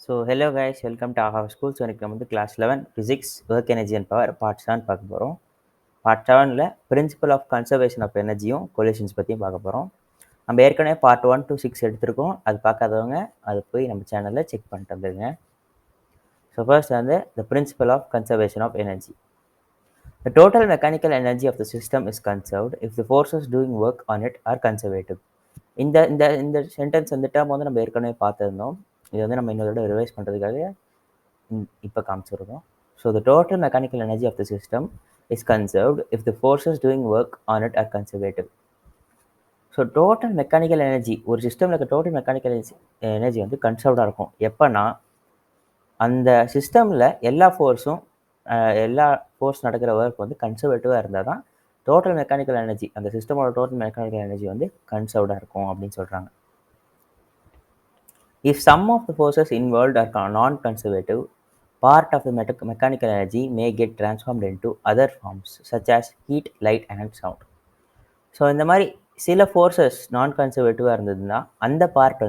Hello guys, welcome to our school. So எனக்கு நம்ம வந்து class 11 physics work energy and power part 7 பார்க்க போகிறோம். பார்ட் 7ல் பிரின்சிபல் ஆஃப் கன்சர்வேஷன் ஆஃப் எனர்ஜியும் கொலிஷன்ஸ் பற்றியும் பார்க்க போகிறோம். நம்ம ஏற்கனவே பார்ட் 1 to 6 எடுத்திருக்கோம். அது பார்க்காதவங்க அது போய் நம்ம சேனலில் செக் பண்ணிட்டு வந்துடுங்க. ஸோ ஃபர்ஸ்ட் வந்து the principle of conservation of energy. The total mechanical energy of the system is conserved if the forces doing work on it are conservative. இந்த இந்த இந்த சென்டென்ஸ் இந்த டேர்ம் வந்து நம்ம ஏற்கனவே பார்த்துருந்தோம். இது வந்து நம்ம இன்னொரு தடவை ரிவைஸ் பண்ணுறதுக்காக இப்போ காமிச்சிருக்கோம். So the total mechanical energy of the system is conserved if the forces doing work on it are conservative. So total mechanical energy ஒரு சிஸ்டமில் இருக்க டோட்டல் மெக்கானிக்கல் எனர்ஜி வந்து கன்சர்வ்டாக இருக்கும். எப்போனா அந்த சிஸ்டமில் எல்லா ஃபோர்ஸும் எல்லா ஃபோர்ஸ் நடக்கிற ஒர்க் வந்து கன்சர்வேட்டிவாக இருந்தால் தான் டோட்டல் மெக்கானிக்கல் எனர்ஜி அந்த சிஸ்டமோட டோட்டல் மெக்கானிக்கல் எனர்ஜி வந்து கன்சர்வ்டாக இருக்கும் அப்படின்னு சொல்கிறாங்க. If some of the forces involved are non-conservative, part of the mechanical energy may get transformed into other forms such as heat, light and sound. So இந்த மாதிரி சில forces நான் கன்சர்வேட்டிவாக இருந்ததுன்னா அந்த part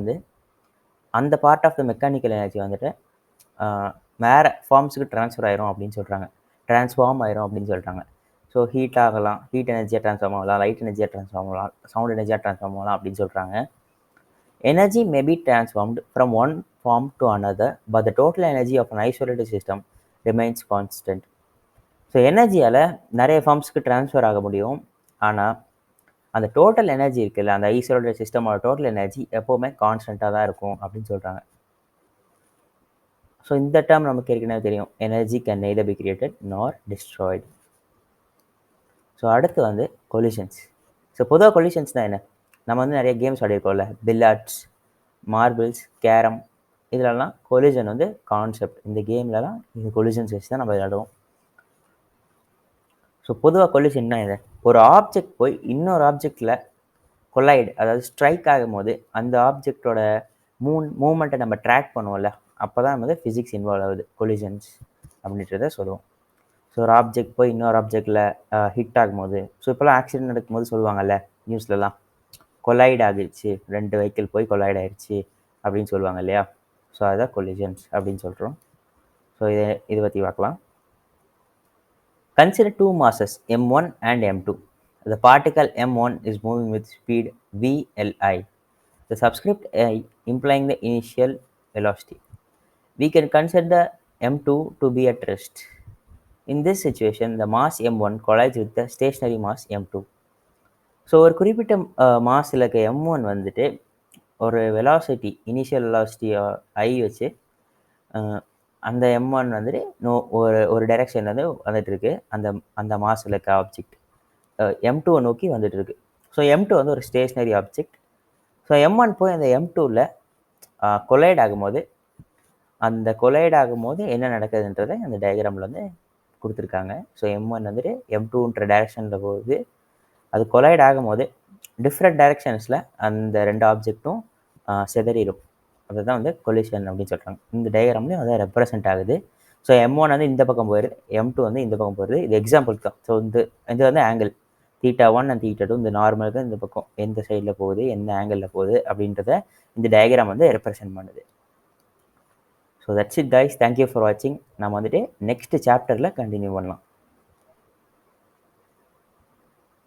of the mechanical energy வந்துட்டு வேறு ஃபார்ம்ஸுக்கு transfer ஆயிரும் அப்படின்னு சொல்கிறாங்க. ட்ரான்ஸ்ஃபார்ம் ஆயிரும் அப்படின்னு சொல்கிறாங்க. ஸோ ஹீட் ஆகலாம், ஹீட் எனர்ஜியாக ட்ரான்ஸ்ஃபார்ம் ஆகலாம், லைட் எனர்ஜியாக ட்ரான்ஸ்ஃபார்ம் ஆகலாம், சவுண்ட் எனர்ஜியாக ட்ரான்ஸ்ஃபார்ம் ஆகலாம் அப்படின்னு சொல்கிறாங்க. Energy may be transformed from one form to another, but the total energy of an isolated system remains constant. So எனர்ஜியால் நிறைய ஃபார்ம்ஸ்க்கு ட்ரான்ஸ்ஃபர் ஆக முடியும். ஆனால் அந்த டோட்டல் எனர்ஜி இருக்குல்ல, அந்த ஐசோலேட்டட் சிஸ்டமோட டோட்டல் எனர்ஜி எப்போவுமே கான்ஸ்டண்ட்டாக தான் இருக்கும் அப்படின்னு சொல்கிறாங்க. ஸோ இந்த டேர்ம் நமக்கு ஏற்கனவே தெரியும், energy can neither be created நார் டிஸ்ட்ராய்டு. ஸோ அடுத்து வந்து கொலிஷன்ஸ். ஸோ பொதுவாக கொலிஷன்ஸ் தான் என்ன, நம்ம வந்து நிறைய கேம்ஸ் ஆடிருக்கோம்ல, பில்லார்ட்ஸ், மார்பிள்ஸ், கேரம், இதிலலாம் கொலிஷன் வந்து கான்செப்ட். இந்த கேம்லலாம் இந்த கொலிஷன்ஸ் வச்சு தான் நம்ம விளையாடுவோம். ஸோ பொதுவாக கொலிஷன்னா இது ஒரு ஆப்ஜெக்ட் போய் இன்னொரு ஆப்ஜெக்டில் கொலைட், அதாவது ஸ்ட்ரைக் ஆகும்போது அந்த ஆப்ஜெக்டோட மூவ்மெண்ட்டை நம்ம ட்ராக் பண்ணுவோம்ல, அப்போ தான் வந்து ஃபிசிக்ஸ் இன்வால்வ் ஆகுது கொலிஷன்ஸ் அப்படின்றத சொல்லுவோம். ஸோ ஒரு ஆப்ஜெக்ட் போய் இன்னொரு ஆப்ஜெக்டில் ஹிட் ஆகும்போது, ஸோ இப்போலாம் ஆக்சிடென்ட் நடக்கும்போது சொல்லுவாங்கல்ல நியூஸ்லலாம், கொலைட் ஆகிடுச்சு, 2 வெஹிக்கிள் போய் கொலைட் ஆகிடுச்சு அப்படின்னு சொல்லுவாங்க இல்லையா. ஸோ அதுதான் கொலிஷன்ஸ் அப்படின்னு சொல்கிறோம். ஸோ இதை பற்றி பார்க்கலாம். Consider two masses m1 and m2. The particle m1 is moving with speed vli. The subscript I implying the initial velocity. We can consider m2 to be at rest. In this situation, the mass m1 collides with the stationary mass m2. So ஒரு குறிப்பிட்ட மாஸில் இருக்க m1 வந்துட்டு ஒரு velocity, initial velocity ஐ வச்சு அந்த m1 வந்துட்டு ஒரு டைரெக்ஷனில் வந்து வந்துட்டுருக்கு. அந்த மாஸில் இருக்க ஆப்ஜெக்ட் m2 நோக்கி வந்துட்டுருக்கு. ஸோ m2 வந்து ஒரு ஸ்டேஷ்னரி ஆப்ஜெக்ட். ஸோ m1 போய் அந்த m2வில் கொலைட் ஆகும்போது, அந்த கொலைட் ஆகும்போது என்ன நடக்குதுன்றதை அந்த டயக்ராமில் வந்து கொடுத்துருக்காங்க. ஸோ m1 வந்துட்டு m2ன்ற டைரெக்ஷனில் போகுது. அது கொலைட் ஆகும்போது டிஃப்ரெண்ட் டைரெக்ஷன்ஸில் அந்த 2 ஆப்ஜெக்ட்டும் செதறிடும். அதுதான் வந்து கொலிஷன் அப்படின்னு சொல்கிறாங்க. இந்த டயக்ராம்லேயும் அதை ரெப்ரசென்ட் ஆகுது. ஸோ m1 வந்து இந்த பக்கம் போயிடுது, m2 வந்து இந்த பக்கம் போயிடுது. இது எக்ஸாம்பிளுக்கு தான். ஸோ இது வந்து ஆங்கிள் θ1 அண்ட் θ2 இந்த நார்மலுக்கு இந்த பக்கம் எந்த சைடில் போகுது, எந்த ஆங்கிளில் போகுது அப்படின்றத இந்த டயக்ராம் வந்து ரெப்ரசென்ட் பண்ணுது. So that's it guys, thank you for வாட்சிங். நம்ம வந்துட்டு நெக்ஸ்ட் சாப்டரில் கண்டினியூ பண்ணலாம்.